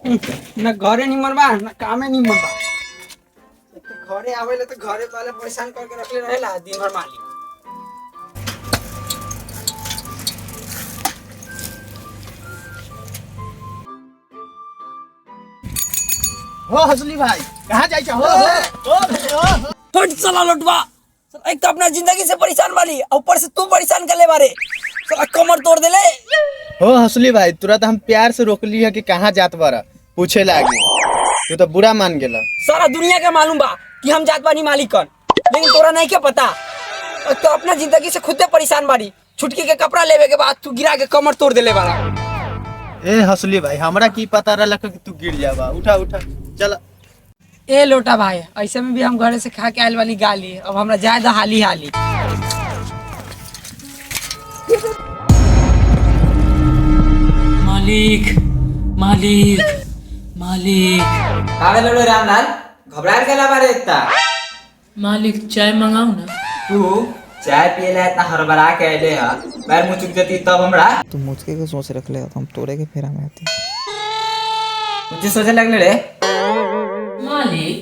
ना घरे निमन बा ना कामे निमन बा। घरे आवेले तो घरे वाले परेशान करके रखले रहेला दिन भर मालिक। हो हसली भाई कहाँ जाई छ हो फट साला लटवा। एक तो अपना जिंदगी से परेशान वाली ऊपर से तू परेशान कर ले बारे। साला कमर तोड़ देले। हो हसली भाई तुरंत हम प्यार से रोकली है कि कहाँ जात बारा पूछे लागी तू तो बुरा मान गेला। सारा दुनिया के मालूम बा कि हम जात बानी मालिकन, लेकिन तोरा नहीं क्या पता। तो अपना जिंदगी से खुद परेशान बारी। छुटकी के कपड़ा लेवे के बाद तू गिरा के कमर तोड़ देले बारा। ए हसली भाई हमरा की पता रहला कि तू गिर जाबा। उठा उठा चल। ए लोटा भाई ऐसे में भी हम घरे से खा के आयल वाली गाली, अब हमरा जाए दा हाली हाली। मालिक मालिक मालिक कावे लड़ो रामलाल घबराए के लाबारे इतना। मालिक चाय मंगाऊ ना। तू चाय पिएला इतना हड़बड़ा के आइले ह पैर मुंह चुक जती तब हमरा तू मुझके के सोच रख ले हम तोरे के फेरा में आती। मुझे सोचे लगले रे। मालिक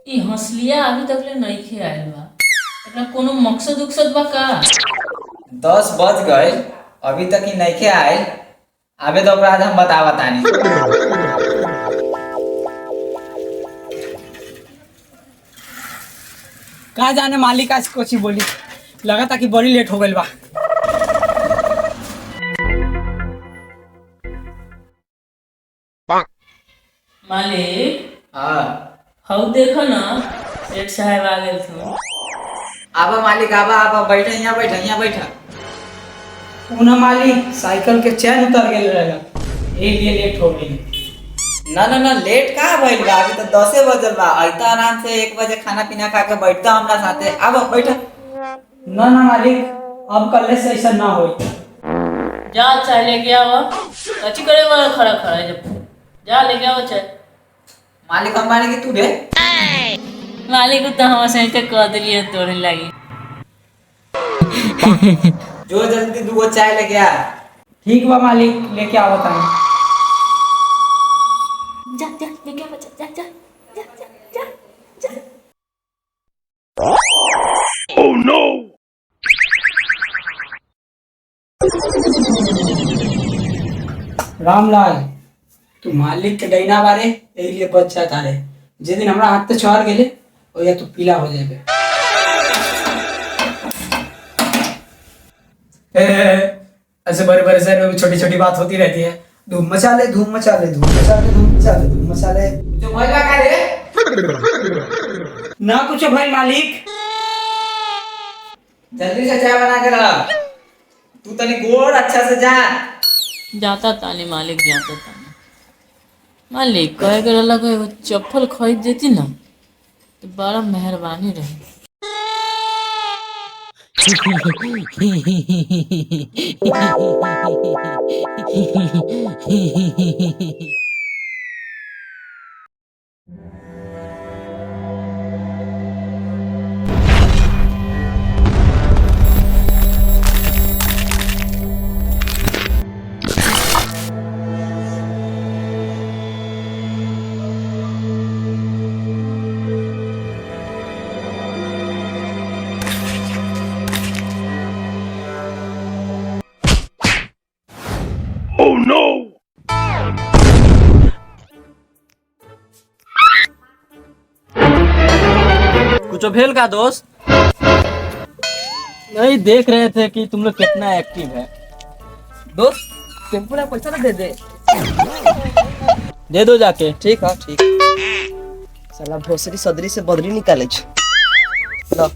ई हंसलिया अभी तक ले नहीं खे आयल बा, एकरा कोनो मकसद उकसद बा का? 10 बज गए अभी तक ही नहीं के आए। आबे तो अपराध हम बतानी। कहा जाने मालिक आज कुछ बोली, लगा था कि बड़ी लेट हो गई बा। मालिक हां हौ देखो ना सेठ साहब आ गेल थो। आबा मालिक आबा बैठा यहाँ बैठा। उन्हें मालिक साइकिल के चैन उतर गए रहेगा, यही लिए लेट हो गई। ना लेट कहाँ भइल बा, अभी तो 10 बजल बा। आइता आराम से 1 बजे खाना पीना खा के बैठता हमरा साथे। आबा बैठा। ना मालिक अब कल से ऐसा ना हो। जा चाय लेके आवा। कच्ची करे वाला खड़ा खड़ा है जब जा लेके आवा चाय। मालिक हम माने कि तू रे। मालिक तो हम से ते कह दिलिए तोरे लागी। जो जल्दी 2 चाय लेके आ। ठीक बा मालिक लेके आवत है। जा लेके आवा जा जा जा जा। Oh no. रामलाल तू मालिक के डैना बारे यही लिए बच जाता रे। जे दिन हमरा हाथ से छोड़ गेले ओ या तू पीला हो जाबे। ऐसे बड़े बड़े शहर में भी छोटी छोटी बात होती रहती है। धूम मचा ले धूम मचा ले धूम मचा ले धूम मचा ले धूम मचा ले। जो भइल बा का रे। ना कुछ भाई मालिक। जल्दी से चाय बना के ला। तू तनी गोड़ अच्छा से जा। जाता तानी मालिक जाता तानी। मालिक कहे के रहला को एगो चप्पल खरीद देती ना तो बड़ा मेहरबानी रही। Oh no. कुछ भेल का दोस्त? नहीं देख रहे थे कि तुम लोग कितना एक्टिव है। दोस्त टेम्पो ना पैसा दे दे। दे दो जाके। ठीक है ठीक। साला भोसरी सदरी से बदरी निकाले छ। लो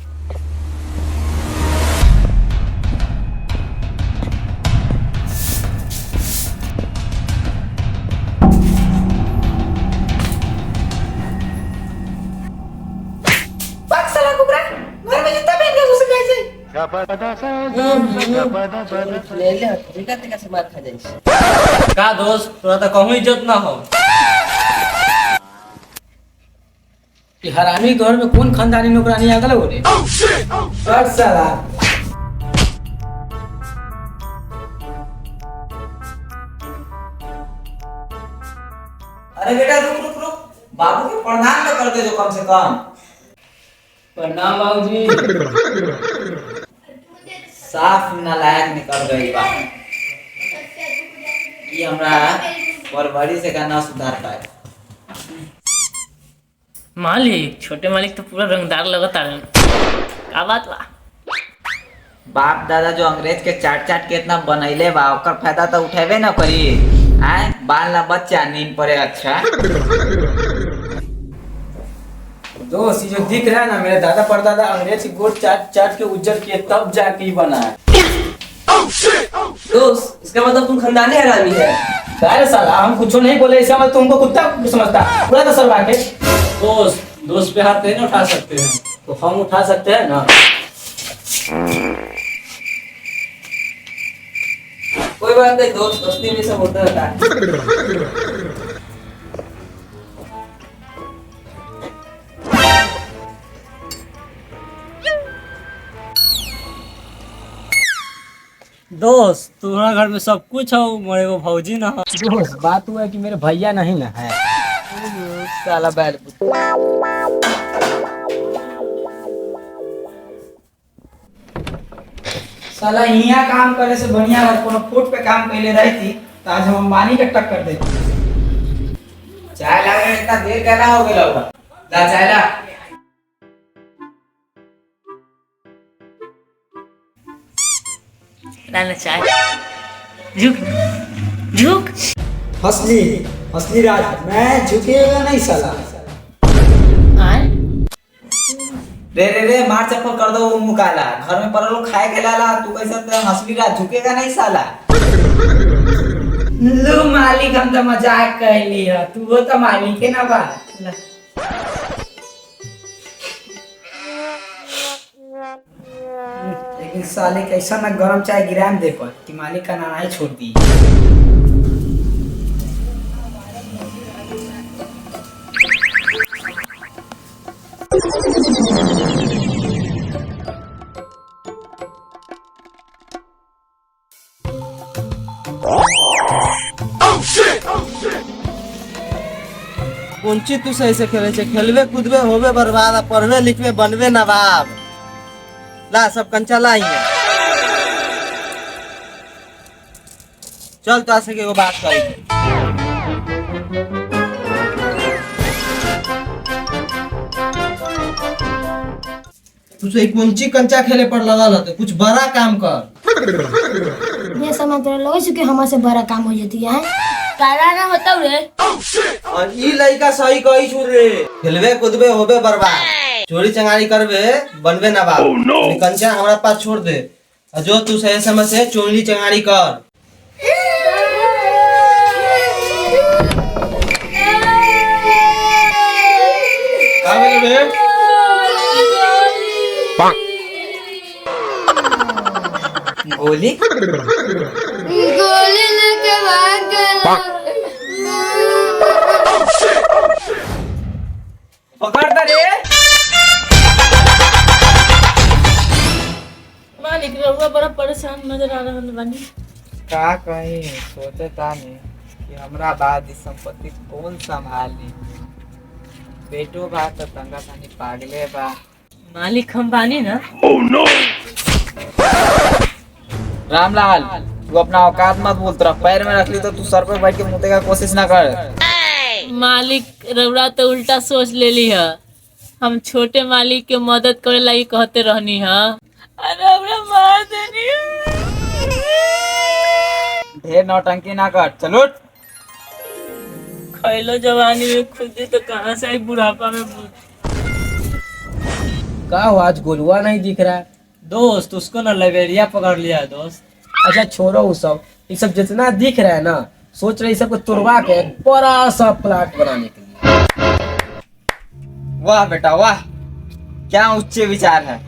ले ले ठीक है कैसे मार खा जाई। का दोस्त तोरा तो कहूँ इज्जत ना हो। कि हरामी घर में कौन खानदानी नौकरानी आ गलो रे। बस साला अरे बेटा रुक रुक रुक, बाबू के प्रणाम तो कर दे जो कम से कम। प्रणाम बाबूजी। साफ नालायक निकल गई बा। ये हमरा परवरी से का ना सुधार पाए। मालिक, छोटे मालिक तो पूरा रंगदार लगता है। का बात बा? बाप दादा जो अंग्रेज के चाट चाट के इतना बनैले बा, ओकर फायदा तो उठेबे ना करी। आए बाल ना बच्चा नींद पड़े। अच्छा दोस्त ये जो दिख रहा है ना, मेरे दादा परदादा अंग्रेज की गोद चाट चाट के उज्जर किए तब जाके ही बना है। दोस्त इसका मतलब तुम खानदानी हरामी है। अरे साला हम कुछ नहीं बोले, इसका मतलब तुमको कुत्ता समझता पूरा तो सरवा के। दोस्त पे हाथ नहीं ना उठा सकते हैं। तो हम उठा सकते हैं ना। कोई बात नहीं दोस्त, दोस्ती में सब होता रहता है। दोस्त तुम्हारा घर में सब कुछ हो, मरे वो भौजी ना हो। दोस्त बात हुआ है कि मेरे भैया नहीं ना है। साला बैल साला यहाँ काम करे से बढ़िया अगर कोनो फुट पे काम कैले रही थी तो आज हम अंबानी के टक्कर देती। चाय लागे इतना देर कहना हो गया होगा। ला चाय ला। लाना चाय। झुक झुक। हंसली हंसली राज, मैं झुकेगा नहीं साला। आए रे मार चप्पल कर दो वो मुकाला। घर में पर लोग खाए के लाला, तू कैसे हंसली रात झुकेगा नहीं साला। लो मालिक हम तो मजाक कर लिया, तू वो तो मालिक है ना बा। लेकिन साले कैसा ना गरम चाय गिरा दे पर कि मालिक का नाना ही छोड़ दी। कौन चीज तू सही से खेले छे? खेलबे कूदबे होबे बर्बाद, आ पढ़बे लिखबे बनबे नवाब। ला सब कंचा ला हियां। चल तो आसे के एगो बात करी। तू से कौन चीज कंचा खेले पर लगल हते? कुछ बड़ा काम कर। ये समय तेरे लोग से कि हमारे से बड़ा काम हो जाती है। काला ना बताओ रे। और ई लइका सही कही छु रे। खेलबे कूदबे होबे बर्बाद, चोरी चंगारी करबे बनबे नवाब। कंचा हमरा पास छोड़ दे, और जो तू सही समय से चोरी चंगारी कर। का भेल बे? गोली गोली लेके भाग गया। पकड़ दे रे। मालिक रहुआ बड़ा परेशान नजर आ रहा बानी। का कहीं सोचे तानी कि हमरा बाद इस संपत्ति कौन संभाली। बेटो बा तो तंगा तानी पागले बा। मालिक हम बानी ना। रामलाल तू अपना औकात मत बोल। तेरा पैर में रख ली तो तू सर पे बैठ के मुते का कोशिश ना कर। मालिक रउरा तो उल्टा सोच लेली है। हम छोटे मालिक के मदद करे लगी कहते रहनी है, रउरा मार देनी है। ढेर नौटंकी ना कर, चलो। खैलो जवानी में खुदी तो कहाँ से आई बुढ़ापा में का हो आज गोलुआ नहीं दिख रहा है? दोस्त उसको ना लाइब्रेरिया पकड़ लिया है दोस्त। अच्छा छोड़ो वो सब, ये सब जितना दिख रहा है ना, सोच रहे सबको तुड़वा के एक बड़ा सा प्लाट बनाने के लिए। वाह बेटा वाह, क्या उच्च विचार है।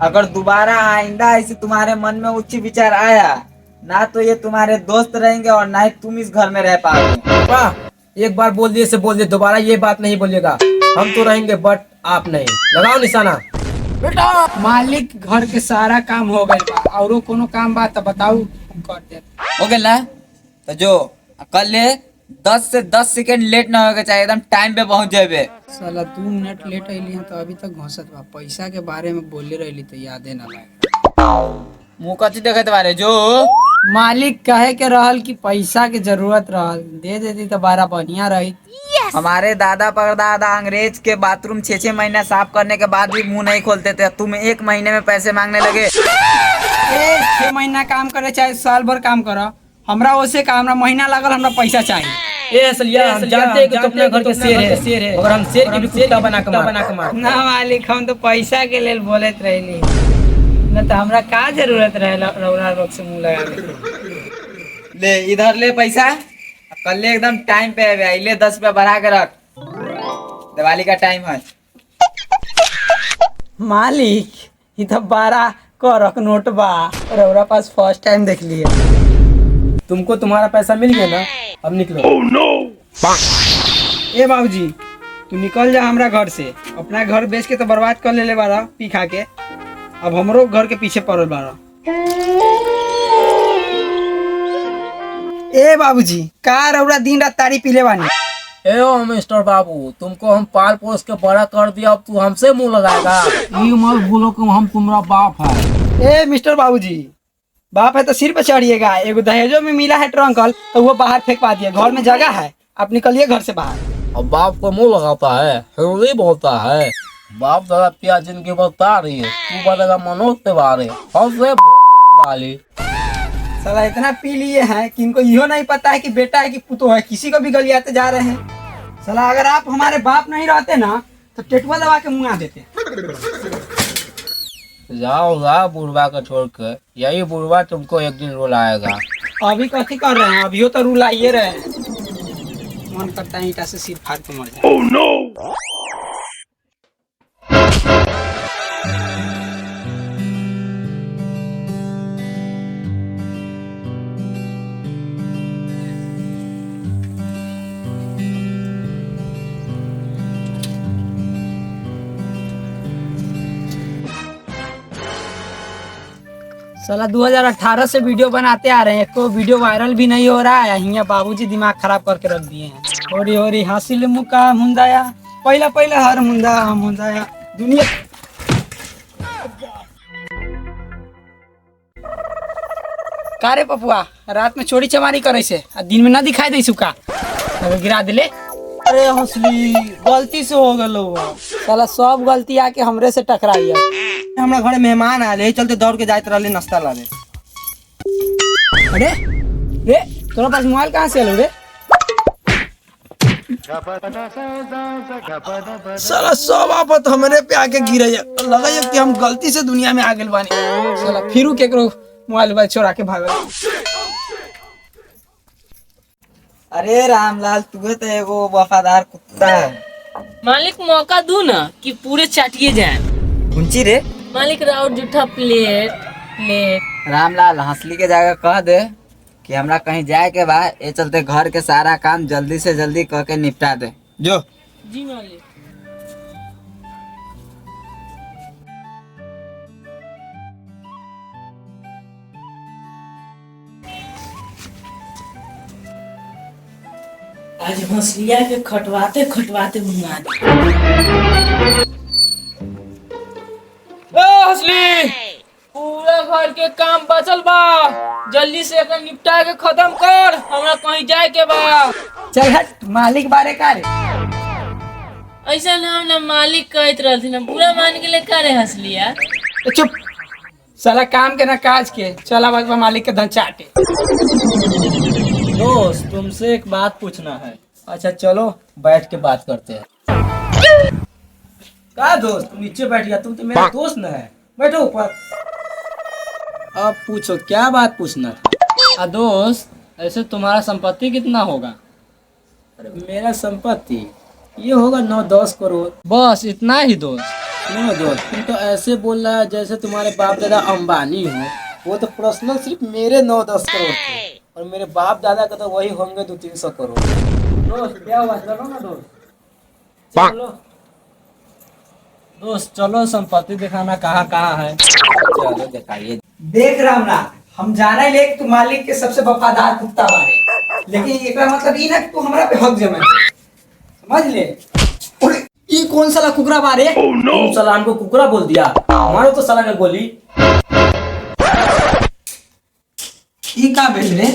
अगर दोबारा आइंदा ऐसे तुम्हारे मन में उच्च विचार आया ना, तो ये तुम्हारे दोस्त रहेंगे और ना ही तुम इस घर में रह पाओगे। वाह, एक बार बोल दिए से बोल दिए, दोबारा ये बात नहीं बोलिएगा। हम तो रहेंगे बट आप नहीं। लगाओ निशाना। बेटा मालिक घर के सारा काम हो गए बा, औरो कोनो काम बा तो बताऊ कर दे। हो गया तो जो कल ले 10 से 10 सेकंड लेट ना होगा चाहिए, एकदम टाइम पे पहुंच जाबे। साला 2 मिनट लेट अइली हैं तो अभी तक घोंसत बा। पैसा के बारे में बोले रही तो यादे ना लागे। मुंह कथी देखत बारे जो मालिक कहे के रहल कि पैसा के जरूरत रहल, दे देती तो बारा बढ़िया रही। हमारे दादा परदादा अंग्रेज के बाथरूम 6 महीना साफ करने के बाद भी मुंह नहीं खोलते थे, तुम 1 महीने में पैसे मांगने लगे। 6 महीना काम करे चाहे साल भर काम करो, हमरा ओसे का हमरा महीना लागल, हमरा पैसा चाहिए। ए असलिया हम जानते हैं कि तुम अपने घर के शेर है मगर हम शेर के भी कुत्ता बना के मार। ना मालिक, हम तो पैसा के लेल बोलत रहली, न तो हमरा का जरूरत रहे रौरा रोग से मुंह लगा के। ले इधर ले पैसा, कल एकदम टाइम पे आवे, ले 10 रुपया बढ़ा के रख, दिवाली का टाइम है। मालिक ये तो 12 करक नोट बा, रौरा पास फर्स्ट टाइम देख लिए। तुमको तुम्हारा पैसा मिल गया ना, अब निकलो। ए बाबूजी तू निकल जा हमरा घर से, अपना घर बेच के तो बर्बाद कर ले बारा पी खा के, अब हमरो घर के पीछे पड़ल बारा। ए बाबूजी का रौरा दिन रात तारी पीले बानी। ए ओ मिस्टर बाबू, तुमको हम पाल पोस के बड़ा कर दिया, अब तू हमसे मुंह लगाएगा? ये मत बोलो कि हम तुम्हारा बाप है। ए मिस्टर बाबूजी, बाप है तो सिर पे चढ़िएगा। एगो दहेजो में मिला है ट्रंकल तो वो बाहर फेंक पा दिया, घर में जगह है, आप निकलिए घर से बाहर। अब बाप को मुंह लगाता है, हिंदी बोलता है। बाप दादा क्या जिनकी बता रही है, तू बनेगा मनोज तिवारी, हमसे वाली। साला इतना पी लिए हैं कि इनको यो नहीं पता है कि बेटा है कि पुतो है, किसी को भी गलियाते जा रहे हैं। साला अगर आप हमारे बाप नहीं रहते ना तो टेटुआ दबा के मुंह आ देते। जाओ बुढ़वा को छोड़ कर, यही बुढ़वा तुमको एक दिन रुलाएगा। अभी कथी कर रहे हैं, अभियो तो रुलाइए रहे हैं। मन करता है ईटा से सिर फाड़ के मर जाए। Oh, no! साला 2018 से वीडियो बनाते आ रहे हैं, कोई वीडियो वायरल भी नहीं हो रहा है। यहाँ बाबूजी दिमाग खराब करके रख दिए हैं। होरी होरी हासिल मुका मुंदाया, पहला हर मुंदा हम मुंदाया दुनिया। कारे पपुआ रात में चोरी चमारी करे से दिन में ना दिखाई दे सुका गिरा दिले। अरे हंसली गलती से हो गलो। साला सब गलती आके हमरे से टकराई है। हमरा घरे मेहमान आए, यही चलते दौड़ के जाते रहले नाश्ता लावे। अरे रे तोरा पास मोबाइल कहाँ से आलो रे? साला सब आफत हमरे पे आके गिरे, लगा है कि हम गलती से दुनिया में आ गए बानी। साला फिरू केकरो मोबाइल चोरा के भागल। अरे रामलाल, तू तो एगो वफादार कुत्ता है। मालिक मौका दू ना कि पूरे चाटिए जाए। कुंची रे मालिक राउर जूठा प्लेट। रामलाल, हंसली के जगह कह दे कि हमरा कहीं जाए के बा, ये चलते घर के सारा काम जल्दी से जल्दी कह के निपटा दे जो। जी मालिक। आज हंसलिया के खटवाते खटवाते मुंगा दे। हंसली, पूरा घर के काम बचल बा, जल्दी से एकर निपटा के खत्म कर, हमरा कहीं जाए के बा। चल हट, मालिक बारे का रे? ऐसा नाम ना मालिक कहत रहती ना, पूरा मान के ले का रे हंसलिया। तो चुप, साला काम के ना काज के, चला बाबा मालिक के धन चाटे। दोस्त, तुमसे एक बात पूछना है। अच्छा चलो बैठ के बात करते हैं। क्या दोस्त, तुम नीचे बैठ गया, तुम तो मेरा दोस्त न है, बैठो ऊपर। अब पूछो क्या बात पूछना था। दोस्त, ऐसे तुम्हारा संपत्ति कितना होगा? अरे मेरा संपत्ति ये होगा 9-10 करोड़, बस इतना ही दोस्त। नहीं दोस्त, तुम तो ऐसे बोल रहा है जैसे तुम्हारे बाप दादा अंबानी हो। वो तो पर्सनल सिर्फ मेरे 9-10 करोड़ थे, और मेरे बाप दादा का तो वही होंगे 200-300 करोड़। दोस्त क्या हुआ, चलो ना दोस्त, चलो दोस्त, चलो संपत्ति दिखाना कहाँ कहाँ है, चलो दिखाइए। देख रामलाल, हम जाने ले तू मालिक के सबसे वफादार कुत्ता बारे, लेकिन एकरा मतलब ई ना कि तू हमरा पे हक जमा समझ ले। अरे ई कौन साला कुकरा बारे? तुम साला हमको कुकरा बोल दिया, हमारे तो साला ने बोली। ई का भेल रे?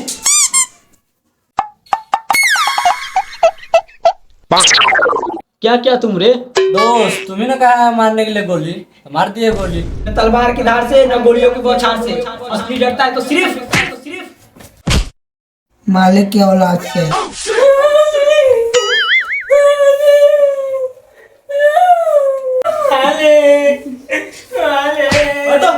क्या क्या तुम रे? दोस्त तुम्ही ने कहा है मारने के लिए गोली, तो मार दिए गोली। तलवार की धार से न गोलियों की बौछार से, असली डरता है तो सिर्फ मालिक की औलाद से। हटो।